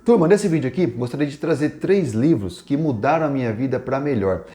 Turma, nesse vídeo aqui, gostaria de trazer 3 livros que mudaram a minha vida para melhor.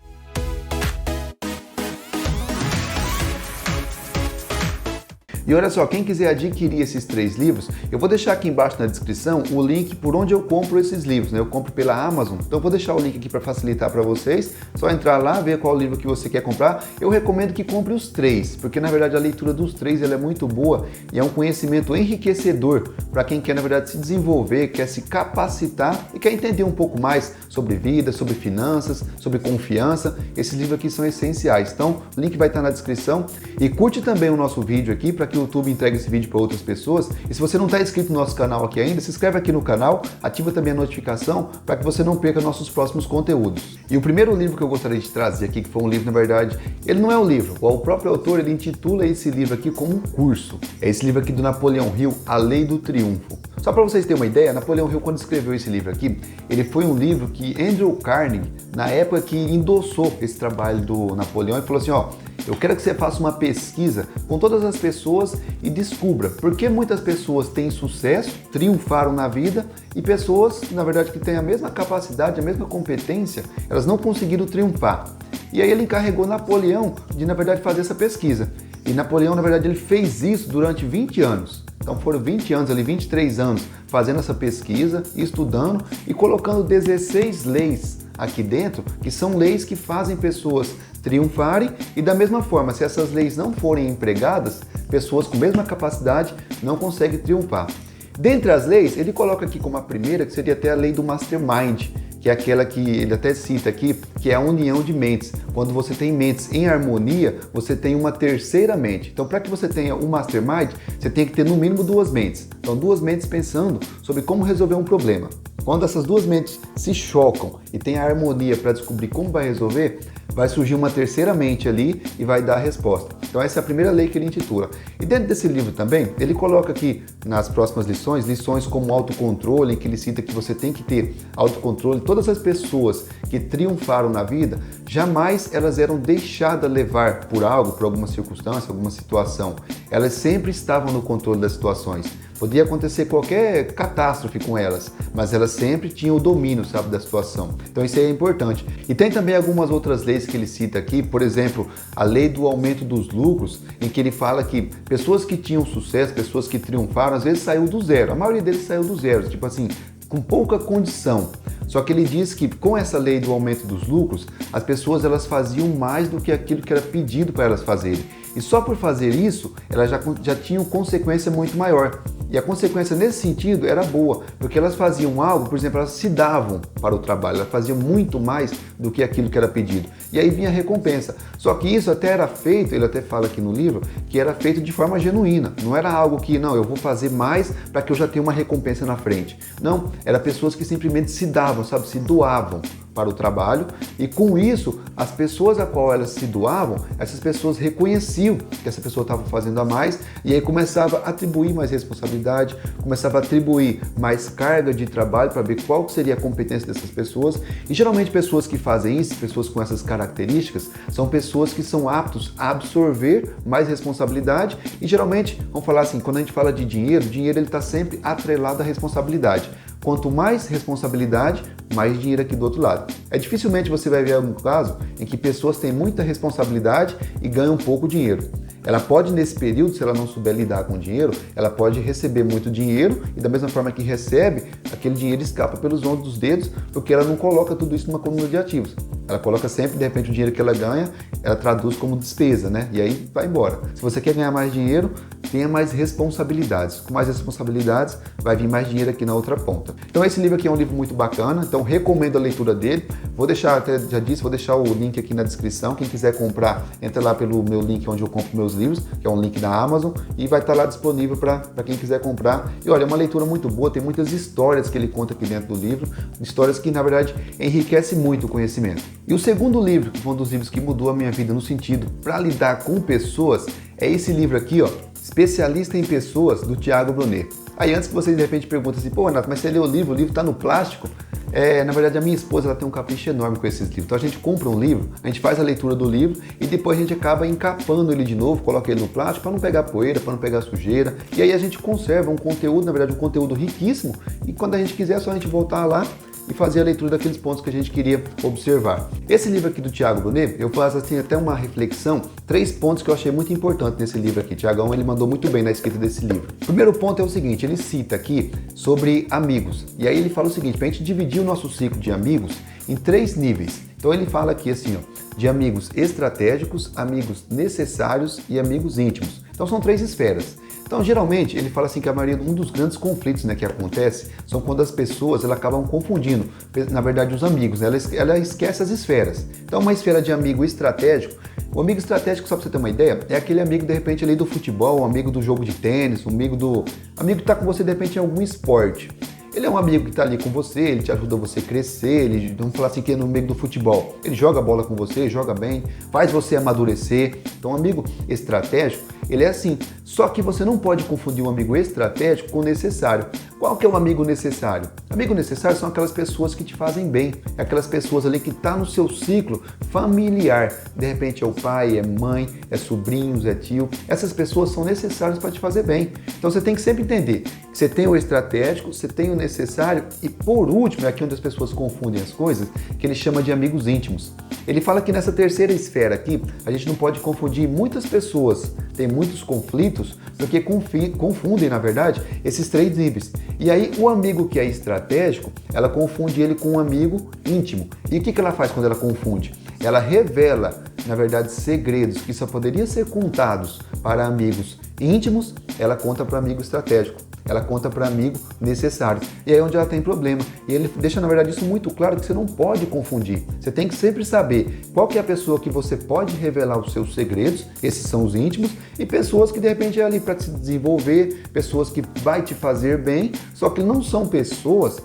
E olha só, quem quiser adquirir esses 3 livros, eu vou deixar aqui embaixo na descrição o link por onde eu compro esses livros, né? Eu compro pela Amazon, então eu vou deixar o link aqui para facilitar para vocês. Só entrar lá, ver qual livro que você quer comprar. Eu recomendo que compre os 3, porque na verdade a leitura dos 3 ela é muito boa e é um conhecimento enriquecedor para quem quer na verdade se desenvolver, quer se capacitar e quer entender um pouco mais sobre vida, sobre finanças, sobre confiança. Esses livros aqui são essenciais. Então, o link vai estar na descrição e curte também o nosso vídeo aqui para que o YouTube entregue esse vídeo para outras pessoas. E se você não está inscrito no nosso canal aqui ainda, se inscreve aqui no canal, ativa também a notificação para que você não perca nossos próximos conteúdos. E o primeiro livro que eu gostaria de trazer aqui, que foi um livro, na verdade, ele não é um livro, o próprio autor ele intitula esse livro aqui como um curso. É esse livro aqui do Napoleão Hill, A Lei do Triunfo. Só para vocês terem uma ideia, Napoleão Hill, quando escreveu esse livro aqui, ele foi um livro que Andrew Carnegie, na época que endossou esse trabalho do Napoleão, ele falou assim, ó, eu quero que você faça uma pesquisa com todas as pessoas e descubra por que muitas pessoas têm sucesso, triunfaram na vida e pessoas, na verdade, que têm a mesma capacidade, a mesma competência, elas não conseguiram triunfar. E aí ele encarregou Napoleão de, na verdade, fazer essa pesquisa. E Napoleão, na verdade, ele fez isso durante 20 anos. Então foram 20 anos, ali 23 anos, fazendo essa pesquisa, estudando e colocando 16 leis aqui dentro, que são leis que fazem pessoas triunfarem e da mesma forma, se essas leis não forem empregadas, pessoas com a mesma capacidade não conseguem triunfar. Dentre as leis, ele coloca aqui como a primeira, que seria até a lei do mastermind, que é aquela que ele até cita aqui, que é a união de mentes. Quando você tem mentes em harmonia, você tem uma terceira mente. Então, para que você tenha um mastermind, você tem que ter no mínimo 2 mentes. Então, 2 mentes pensando sobre como resolver um problema. Quando essas 2 mentes se chocam e tem a harmonia para descobrir como vai resolver, vai surgir uma terceira mente ali e vai dar a resposta. Então essa é a primeira lei que ele intitula. E dentro desse livro também, ele coloca aqui nas próximas lições, lições como autocontrole, que ele cita que você tem que ter autocontrole. Todas as pessoas que triunfaram na vida, jamais elas eram deixadas levar por algo, por alguma circunstância, alguma situação. Elas sempre estavam no controle das situações. Podia acontecer qualquer catástrofe com elas, mas elas sempre tinham o domínio, sabe, da situação. Então isso aí é importante. E tem também algumas outras leis que ele cita aqui, por exemplo, a lei do aumento dos lucros, em que ele fala que pessoas que tinham sucesso, pessoas que triunfaram, às vezes saiu do zero. A maioria deles saiu do zero, tipo assim, com pouca condição. Só que ele diz que com essa lei do aumento dos lucros, as pessoas elas faziam mais do que aquilo que era pedido para elas fazerem. E só por fazer isso, elas já tinham consequência muito maior. E a consequência nesse sentido era boa, porque elas faziam algo, por exemplo, elas se davam para o trabalho, elas faziam muito mais do que aquilo que era pedido. E aí vinha a recompensa. Só que isso até era feito, ele até fala aqui no livro, que era feito de forma genuína. Não era algo que, não, eu vou fazer mais para que eu já tenha uma recompensa na frente. Não, eram pessoas que simplesmente se davam, sabe, se doavam para o trabalho e com isso as pessoas a qual elas se doavam, essas pessoas reconheciam que essa pessoa estava fazendo a mais e aí começava a atribuir mais responsabilidade, começava a atribuir mais carga de trabalho para ver qual seria a competência dessas pessoas e geralmente pessoas que fazem isso, pessoas com essas características, são pessoas que são aptos a absorver mais responsabilidade e geralmente, vamos falar assim, quando a gente fala de dinheiro, o dinheiro ele está sempre atrelado à responsabilidade. Quanto mais responsabilidade, mais dinheiro aqui do outro lado. Dificilmente você vai ver algum caso em que pessoas têm muita responsabilidade e ganham pouco dinheiro. Ela pode, nesse período, se ela não souber lidar com o dinheiro, ela pode receber muito dinheiro e da mesma forma que recebe, aquele dinheiro escapa pelos ombros dos dedos, porque ela não coloca tudo isso numa coluna de ativos. Ela coloca sempre, de repente, o dinheiro que ela ganha, ela traduz como despesa, né? E aí vai embora. Se você quer ganhar mais dinheiro, tenha mais responsabilidades. Com mais responsabilidades, vai vir mais dinheiro aqui na outra ponta. Então esse livro aqui é um livro muito bacana, então recomendo a leitura dele. Vou deixar, até já disse, vou deixar o link aqui na descrição. Quem quiser comprar, entra lá pelo meu link onde eu compro meus livros, que é um link da Amazon, e vai estar lá disponível para quem quiser comprar. E olha, é uma leitura muito boa, tem muitas histórias que ele conta aqui dentro do livro, histórias que, na verdade, enriquecem muito o conhecimento. E o segundo livro, que foi um dos livros que mudou a minha vida no sentido para lidar com pessoas, é esse livro aqui, ó, Especialista em Pessoas, do Thiago Brunet. Aí antes que vocês de repente perguntem assim, pô, Renato, mas você leu o livro está no plástico? Na verdade, a minha esposa ela tem um capricho enorme com esses livros. Então a gente compra um livro, a gente faz a leitura do livro e depois a gente acaba encapando ele de novo, coloca ele no plástico para não pegar poeira, para não pegar sujeira. E aí a gente conserva um conteúdo, na verdade um conteúdo riquíssimo, e quando a gente quiser é só a gente voltar lá e fazer a leitura daqueles pontos que a gente queria observar. Esse livro aqui do Tiago Brunet, eu faço assim até uma reflexão, 3 pontos que eu achei muito importantes nesse livro aqui. Tiagão, ele mandou muito bem na escrita desse livro. O primeiro ponto é o seguinte, ele cita aqui sobre amigos. E aí ele fala o seguinte, para a gente dividir o nosso ciclo de amigos em 3 níveis. Então ele fala aqui assim, ó, de amigos estratégicos, amigos necessários e amigos íntimos. Então são 3 esferas. Então, geralmente, ele fala assim que um dos grandes conflitos, né, que acontece são quando as pessoas elas acabam confundindo, na verdade, os amigos, né? Ela esquece as esferas. Então, uma esfera de amigo estratégico, o amigo estratégico, só para você ter uma ideia, é aquele amigo, de repente, ali do futebol, um amigo do jogo de tênis, um amigo que está com você, de repente, em algum esporte. Ele é um amigo que está ali com você, ele te ajuda você a crescer, ele, vamos falar assim, que é no meio do futebol. Ele joga bola com você, joga bem, faz você amadurecer. Então, um amigo estratégico, ele é assim. Só que você não pode confundir um amigo estratégico com o necessário. Qual que é o amigo necessário? Amigo necessário são aquelas pessoas que te fazem bem. É aquelas pessoas ali que estão no seu ciclo familiar. De repente é o pai, é mãe, é sobrinhos, é tio. Essas pessoas são necessárias para te fazer bem. Então você tem que sempre entender que você tem o estratégico, você tem o necessário e por último, é aqui onde as pessoas confundem as coisas, que ele chama de amigos íntimos. Ele fala que nessa terceira esfera aqui, a gente não pode confundir muitas pessoas, tem muitos conflitos, porque confundem, na verdade, esses 3 níveis. E aí, o amigo que é estratégico, ela confunde ele com um amigo íntimo. E o que ela faz quando ela confunde? Ela revela, na verdade, segredos que só poderiam ser contados para amigos íntimos, ela conta para amigo estratégico. Ela conta para amigo necessário. E aí é onde ela tem problema. E ele deixa, na verdade, isso muito claro, que você não pode confundir. Você tem que sempre saber qual que é a pessoa que você pode revelar os seus segredos, esses são os íntimos, e pessoas que, de repente, é ali para se desenvolver, pessoas que vai te fazer bem, só que não são pessoas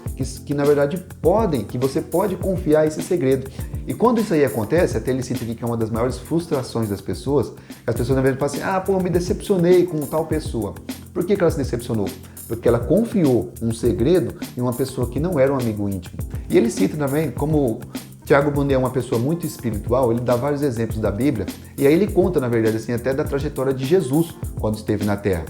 que na verdade, que você pode confiar esse segredo. E quando isso aí acontece, até ele cita aqui que é uma das maiores frustrações das pessoas, as pessoas, na verdade, falam assim, eu me decepcionei com tal pessoa. Por que ela se decepcionou? Porque ela confiou um segredo em uma pessoa que não era um amigo íntimo. E ele cita também, como Tiago Brunet é uma pessoa muito espiritual, ele dá vários exemplos da Bíblia, e aí ele conta, na verdade, assim, até da trajetória de Jesus quando esteve na Terra.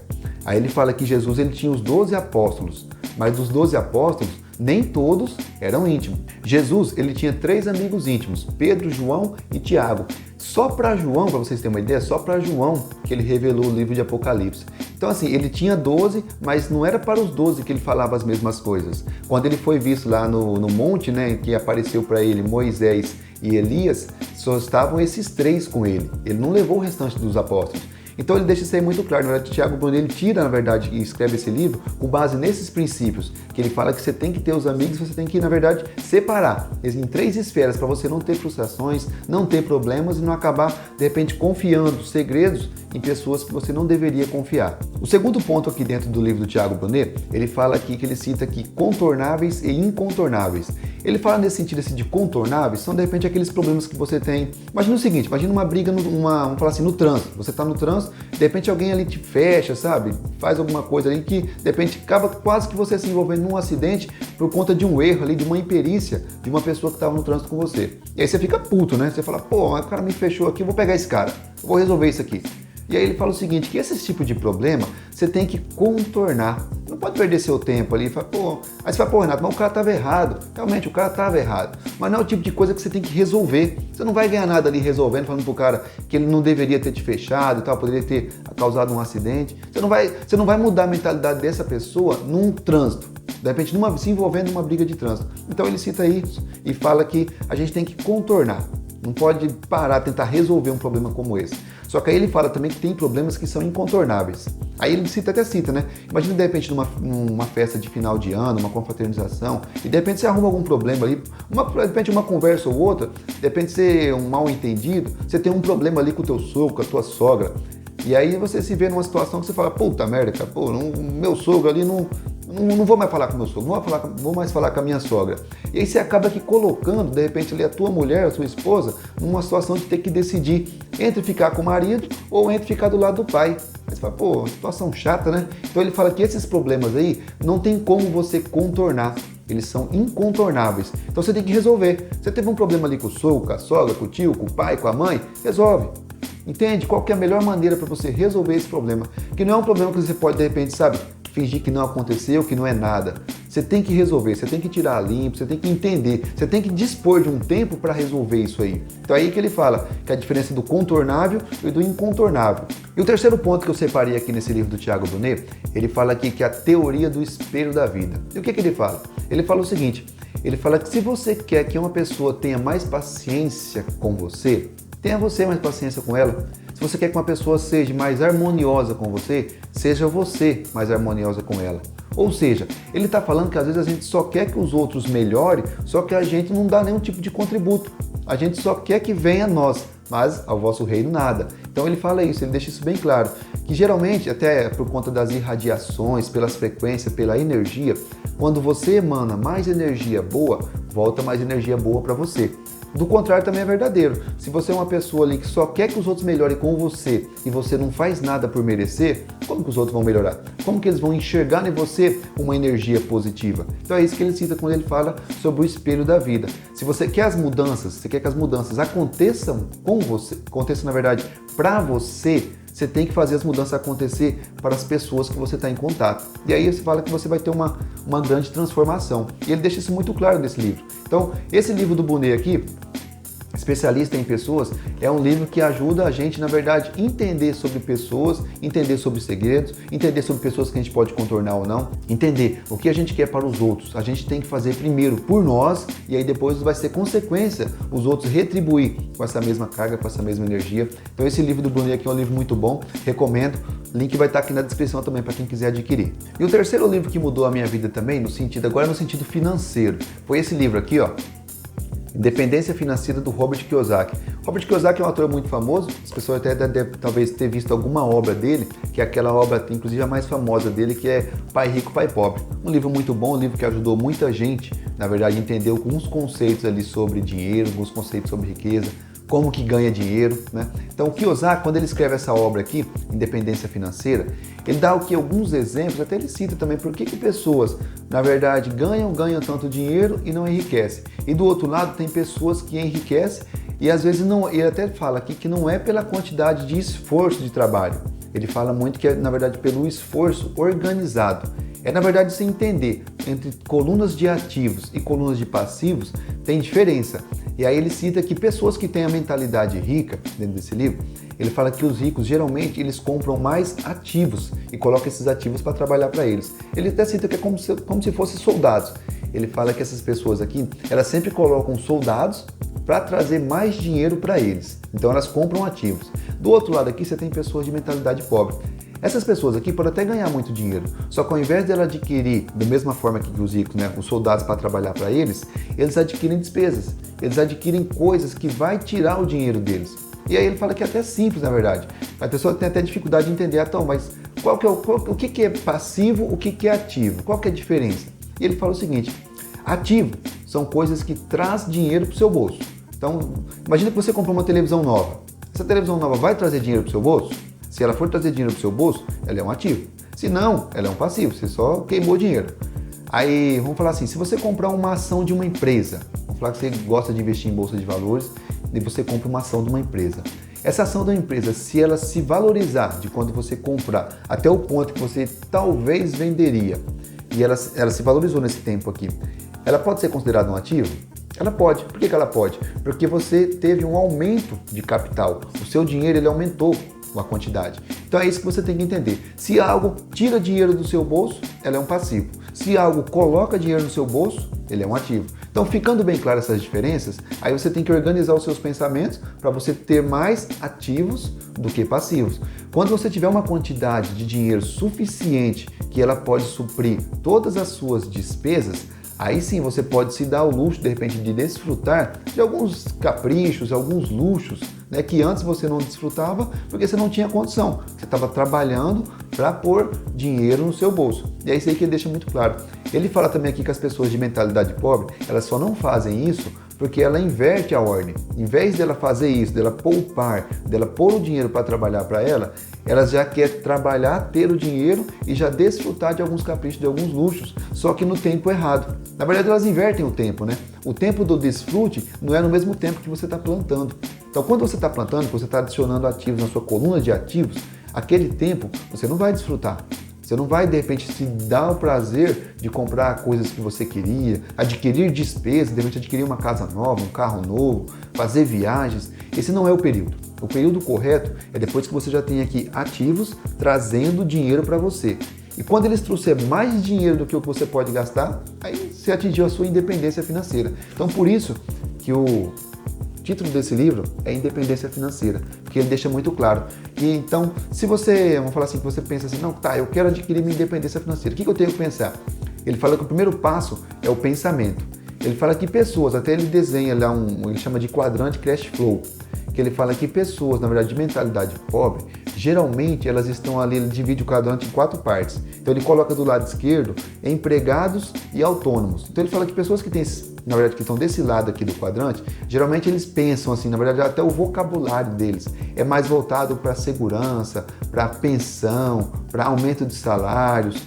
Aí ele fala que Jesus ele tinha os 12 apóstolos, mas dos 12 apóstolos, nem todos eram íntimos. Jesus ele tinha 3 amigos íntimos, Pedro, João e Tiago. Só para João, para vocês terem uma ideia, só para João que ele revelou o livro de Apocalipse. Então assim, ele tinha 12, mas não era para os 12 que ele falava as mesmas coisas. Quando ele foi visto lá no monte, né, que apareceu para ele Moisés e Elias, só estavam esses 3 com ele. Ele não levou o restante dos apóstolos. Então ele deixa isso aí muito claro. Na verdade, Tiago Brunet ele tira, na verdade, e escreve esse livro com base nesses princípios, que ele fala que você tem que ter os amigos, você tem que, na verdade, separar em 3 esferas para você não ter frustrações, não ter problemas e não acabar, de repente, confiando segredos em pessoas que você não deveria confiar. O segundo ponto aqui dentro do livro do Tiago Brunet, ele fala aqui, que ele cita aqui contornáveis e incontornáveis. Ele fala nesse sentido assim, de contornáveis, são de repente aqueles problemas que você tem. Imagina o seguinte, imagina uma briga, vamos falar assim, no trânsito. Você está no trânsito, de repente alguém ali te fecha, sabe? Faz alguma coisa ali que de repente acaba quase que você se envolvendo num acidente por conta de um erro ali, de uma imperícia de uma pessoa que estava no trânsito com você. E aí você fica puto, né? Você fala, o cara me fechou aqui, eu vou pegar esse cara, eu vou resolver isso aqui. E aí ele fala o seguinte, que esse tipo de problema você tem que contornar. Não pode perder seu tempo ali e falar, aí você fala, Renato, mas o cara estava errado. Realmente, o cara estava errado. Mas não é o tipo de coisa que você tem que resolver. Você não vai ganhar nada ali resolvendo, falando pro cara que ele não deveria ter te fechado e tal, poderia ter causado um acidente. Você não vai mudar a mentalidade dessa pessoa num trânsito. De repente, se envolvendo numa briga de trânsito. Então ele cita isso e fala que a gente tem que contornar. Não pode parar, tentar resolver um problema como esse. Só que aí ele fala também que tem problemas que são incontornáveis. Aí ele até cita, né? Imagina de repente numa festa de final de ano, uma confraternização, e de repente você arruma algum problema ali, de repente uma conversa ou outra, de repente você um mal entendido, você tem um problema ali com o teu sogro, com a tua sogra. E aí você se vê numa situação que você fala, puta merda, cara, meu sogro ali não vou mais falar com meu sogro, não vou mais falar com a minha sogra. E aí você acaba aqui colocando, de repente, ali a tua mulher, a sua esposa, numa situação de ter que decidir entre ficar com o marido ou entre ficar do lado do pai. Aí você fala, situação chata, né? Então ele fala que esses problemas aí não tem como você contornar. eles são incontornáveis. Então você tem que resolver. Você teve um problema ali com o sogro, com a sogra, com o tio, com o pai, com a mãe, resolve. Entende? Qual que é a melhor maneira para você resolver esse problema? Que não é um problema que você pode, de repente, sabe, fingir que não aconteceu, que não é nada. Você tem que resolver, você tem que tirar limpo, você tem que entender, você tem que dispor de um tempo para resolver isso aí. Então é aí que ele fala que a diferença do contornável e do incontornável. E o terceiro ponto que eu separei aqui nesse livro do Thiago Brunet, ele fala aqui que é a teoria do espelho da vida. E o que ele fala? Ele fala o seguinte, ele fala que se você quer que uma pessoa tenha mais paciência com você, tenha você mais paciência com ela. Se você quer que uma pessoa seja mais harmoniosa com você, seja você mais harmoniosa com ela. Ou seja, ele está falando que às vezes a gente só quer que os outros melhorem, só que a gente não dá nenhum tipo de contributo. A gente só quer que venha a nós, mas ao vosso reino nada. Então ele fala isso, ele deixa isso bem claro, que geralmente, até por conta das irradiações, pelas frequências, pela energia, quando você emana mais energia boa, volta mais energia boa para você. Do contrário também é verdadeiro. Se você é uma pessoa ali que só quer que os outros melhorem com você e você não faz nada por merecer, como que os outros vão melhorar? Como que eles vão enxergar em você uma energia positiva? Então é isso que ele cita quando ele fala sobre o espelho da vida. Se você quer as mudanças, você quer que as mudanças aconteçam com você, aconteçam na verdade para você, você tem que fazer as mudanças acontecer para as pessoas que você está em contato. E aí você fala que você vai ter uma grande transformação. E ele deixa isso muito claro nesse livro. Então, esse livro do Brunet aqui, Especialista em Pessoas, é um livro que ajuda a gente, na verdade, entender sobre pessoas, entender sobre segredos, entender sobre pessoas que a gente pode contornar ou não, entender o que a gente quer para os outros. A gente tem que fazer primeiro por nós e aí depois vai ser consequência os outros retribuir com essa mesma carga, com essa mesma energia. Então esse livro do Brunet aqui é um livro muito bom, recomendo. Link vai estar aqui na descrição também para quem quiser adquirir. E o terceiro livro que mudou a minha vida também, agora no sentido financeiro, foi esse livro aqui, ó. Independência Financeira, do Robert Kiyosaki. Robert Kiyosaki é um autor muito famoso, as pessoas até devem talvez ter visto alguma obra dele, que é aquela obra, inclusive a mais famosa dele, que é Pai Rico, Pai Pobre. Um livro muito bom, um livro que ajudou muita gente, na verdade, a entender alguns conceitos ali sobre dinheiro, alguns conceitos sobre riqueza, como que ganha dinheiro, né? Então o Kiyosaki, quando ele escreve essa obra aqui, Independência Financeira, ele dá alguns exemplos, até ele cita também por que pessoas, na verdade, ganham tanto dinheiro e não enriquecem. E do outro lado tem pessoas que enriquecem e às vezes não, ele até fala aqui que não é pela quantidade de esforço de trabalho. Ele fala muito que é, na verdade, pelo esforço organizado. É, na verdade, se entender entre colunas de ativos e colunas de passivos, tem diferença. E aí ele cita que pessoas que têm a mentalidade rica, dentro desse livro, ele fala que os ricos, geralmente, eles compram mais ativos e colocam esses ativos para trabalhar para eles. Ele até cita que é como se fossem soldados. Ele fala que essas pessoas aqui, elas sempre colocam soldados para trazer mais dinheiro para eles. Então elas compram ativos. Do outro lado aqui, você tem pessoas de mentalidade pobre. Essas pessoas aqui podem até ganhar muito dinheiro, só que ao invés de ela adquirir, da mesma forma que os ricos, né, os soldados para trabalhar para eles adquirem despesas, eles adquirem coisas que vai tirar o dinheiro deles. E aí ele fala que é até simples, na verdade. A pessoa tem até dificuldade de entender, então, mas o que é passivo, o que é ativo? Qual que é a diferença? E ele fala o seguinte, ativo são coisas que trazem dinheiro para o seu bolso. Então, imagina que você comprou uma televisão nova. Essa televisão nova vai trazer dinheiro para o seu bolso? Se ela for trazer dinheiro para o seu bolso, ela é um ativo. Se não, ela é um passivo, você só queimou dinheiro. Aí, vamos falar assim, se você comprar uma ação de uma empresa, vamos falar que você gosta de investir em bolsa de valores, e você compra uma ação de uma empresa. Essa ação da empresa, se ela se valorizar de quando você comprar até o ponto que você talvez venderia, e ela se valorizou nesse tempo aqui, ela pode ser considerada um ativo? Ela pode. Por que ela pode? Porque você teve um aumento de capital. O seu dinheiro ele aumentou a quantidade. Então é isso que você tem que entender. Se algo tira dinheiro do seu bolso, ela é um passivo. Se algo coloca dinheiro no seu bolso, ele é um ativo. Então, ficando bem claras essas diferenças, aí você tem que organizar os seus pensamentos para você ter mais ativos do que passivos. Quando você tiver uma quantidade de dinheiro suficiente que ela pode suprir todas as suas despesas, aí sim você pode se dar o luxo, de repente, de desfrutar de alguns caprichos, alguns luxos, né, que antes você não desfrutava porque você não tinha condição. Você estava trabalhando para pôr dinheiro no seu bolso. E é isso aí que ele deixa muito claro. Ele fala também aqui que as pessoas de mentalidade pobre, elas só não fazem isso porque ela inverte a ordem. Em vez dela fazer isso, dela poupar, dela pôr o dinheiro para trabalhar para ela, elas já querem trabalhar, ter o dinheiro e já desfrutar de alguns caprichos, de alguns luxos, só que no tempo errado. Na verdade, elas invertem o tempo, né? O tempo do desfrute não é no mesmo tempo que você está plantando. Então, quando você está plantando, você está adicionando ativos na sua coluna de ativos, aquele tempo você não vai desfrutar. Você não vai, de repente, se dar o prazer de comprar coisas que você queria, adquirir despesas, de repente adquirir uma casa nova, um carro novo, fazer viagens. Esse não é o período. O período correto é depois que você já tem aqui ativos trazendo dinheiro para você. E quando eles trouxerem mais dinheiro do que o que você pode gastar, aí você atingiu a sua independência financeira. Então, por isso que o título desse livro é Independência Financeira, porque ele deixa muito claro. E então, se você, vamos falar assim, que você pensa assim, não, tá, eu quero adquirir minha independência financeira, o que eu tenho que pensar? Ele fala que o primeiro passo é o pensamento. Ele fala que pessoas, até ele desenha lá ele chama de quadrante cash flow, que ele fala que pessoas, na verdade, de mentalidade pobre, geralmente elas estão ali, ele divide o quadrante em 4 partes. Então ele coloca do lado esquerdo empregados e autônomos. Então ele fala que pessoas que têm, na verdade, que estão desse lado aqui do quadrante, geralmente eles pensam assim, na verdade, até o vocabulário deles é mais voltado para segurança, para pensão, para aumento de salários,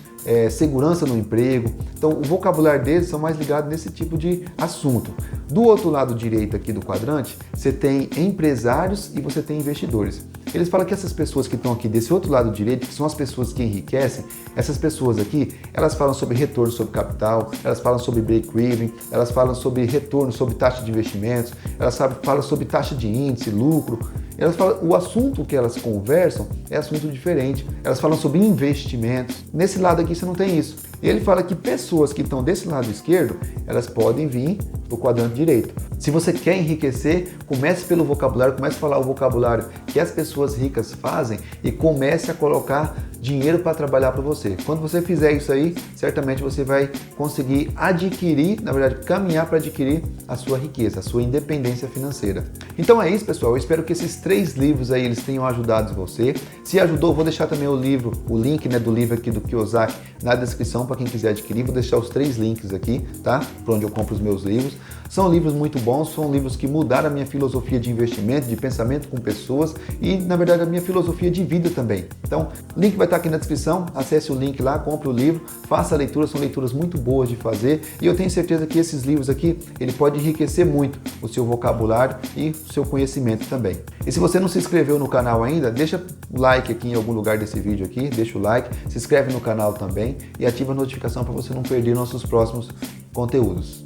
segurança no emprego. Então o vocabulário deles são mais ligados nesse tipo de assunto. Do outro lado direito aqui do quadrante, você tem empresários e você tem investidores. Eles falam que essas pessoas que estão aqui desse outro lado direito, que são as pessoas que enriquecem, essas pessoas aqui, elas falam sobre retorno sobre capital, elas falam sobre break-even, elas falam sobre retorno sobre taxa de investimentos, elas falam sobre taxa de índice, lucro. Elas falam, o assunto que elas conversam é assunto diferente. Elas falam sobre investimentos. Nesse lado aqui você não tem isso. E ele fala que pessoas que estão desse lado esquerdo, elas podem vir para o quadrante direito. Se você quer enriquecer, comece pelo vocabulário, comece a falar o vocabulário que as pessoas ricas fazem e comece a colocar dinheiro para trabalhar para você. Quando você fizer isso aí, certamente você vai conseguir adquirir, na verdade, caminhar para adquirir a sua riqueza, a sua independência financeira. Então é isso, pessoal. Eu espero que esses 3 livros aí eles tenham ajudado você. Se ajudou, vou deixar também o link, né, do livro aqui do Kiyosaki na descrição para quem quiser adquirir. Vou deixar os 3 links aqui, tá? Para onde eu compro os meus livros. São livros muito bons, são livros que mudaram a minha filosofia de investimento, de pensamento com pessoas e, na verdade, a minha filosofia de vida também. Então, o link vai estar aqui na descrição, acesse o link lá, compre o livro, faça a leitura, são leituras muito boas de fazer e eu tenho certeza que esses livros aqui, ele pode enriquecer muito o seu vocabulário e o seu conhecimento também. E se você não se inscreveu no canal ainda, deixa o like aqui em algum lugar desse vídeo aqui, deixa o like, se inscreve no canal também e ativa a notificação para você não perder nossos próximos conteúdos.